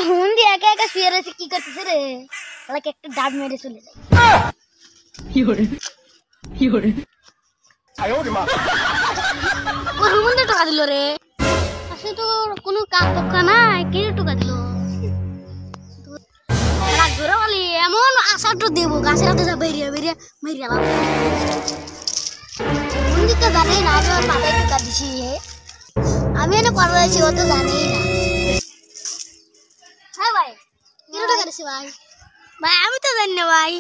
হুন্ডি একা একা শুয়ে রয়েছে কি করতেছে রে? আমাকে একটা ডাব মেরে চলে যায়। ওর হুন্ডি টাকা দিল রে। আসলে তো কোনো কাজ পক্কা নাই, কে টাকা দিল? ঘোরা বলি এমন আশাটা দেবো গাছের হাতে যা বেরিয়ে বেরিয়ে মেরিয়ে হুন্ডি তো জানেই না আমি ওর মাথায় টাকা দিছি। আমি এনে পারবো আছি, ও তো জানেই না। হ্যাঁ ভাই কিলো টাকা দিছি ভাই? ভাই আমি তো জানি না ভাই।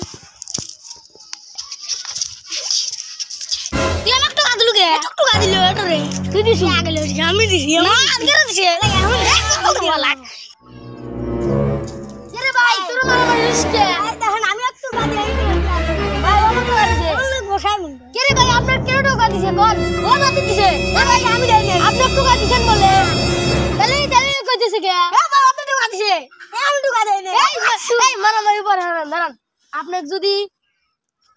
তুই আমাকে টাকা দিলু কে? টাকা দিল এটা রে তুই দিছি আগে লইছি আমি দিছি না আগে দিছি এখন রে ভাই তোর মারা মারিস কে? দেখেন আমি একটু বাদে এই ভাই ও তো দিছে বলে বসাই মুন্ড কে রে ভাই আপনার কে টাকা দিছে বল ও না দিছে ভাই আমি দেই না আপনি টাকা দিবেন বলে তাহলে তাহলে কইতেছে কে? ভাই আপনি টাকা দিছে আমি টাকা দেই না এই মারামারি পরে দাঁড়ান। আপনি যদি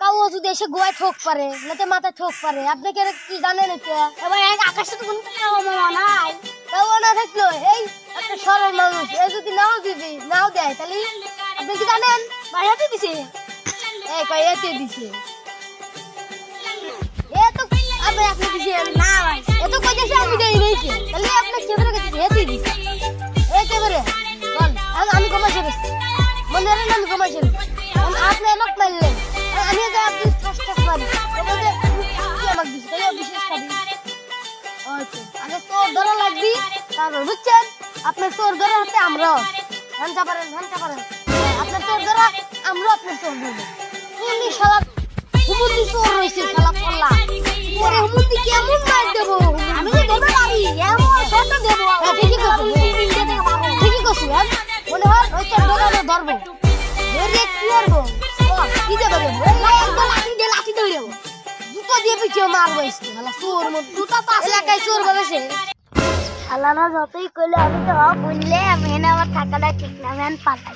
কাউ যদি এসে গোয়ায় ঠোক পারে নাতে মাথায় ঠোক পারে আপনি কি জানেন? এবার আকাশে তো কোনো নাই তাও না থাকলো এই একটা সরল মানুষ এই যদি নাও দেয় তাহলে আপনি কি জানেন? বাইরে দিছে এই কই এতে দিছে এ তো আপনি দিছে না ভাই এ তো কইতেছে আমি দেই নাই কে তাহলে আপনি কি করে কইতেছে এতে দিছে এতে করে বল আমি কমাই ছেড়ে মনে রাখেন আমি কমাই ছেড়ে আপনি আমাকে মারলেন আমি যে আপনি ঠাস মারি বলতে কি আমাকে দিছে তাই বিশেষ খাবি আচ্ছা আগে তোর ধরা লাগবি তারপর বুঝছেন আপনার তোর ধরা হাতে আমরা ঘন্টা পারেন আপনার তোর ধরা আমরা আপনার তোর ধরবো উনি শালা হুমুন্দি চোর রয়েছে শালা পল্লা ওরে হুমুন্দি কেমন মার দেবো আমি তো দেবো পারি এমন শট দেবো ঠিকই করছি মনে হয় ওই তোর ধরা ধরবো ধরে কি করবো কি দেবো লাঠি ধরে দেবো জুতো দিয়ে পিছিয়ে মারবো শালা চোর জুতো পাশে একাই চোর বলেছে শালা না যতই কইলে আমি তো বললে আমি এনে আমার থাকাটা ঠিক না আমি পালাই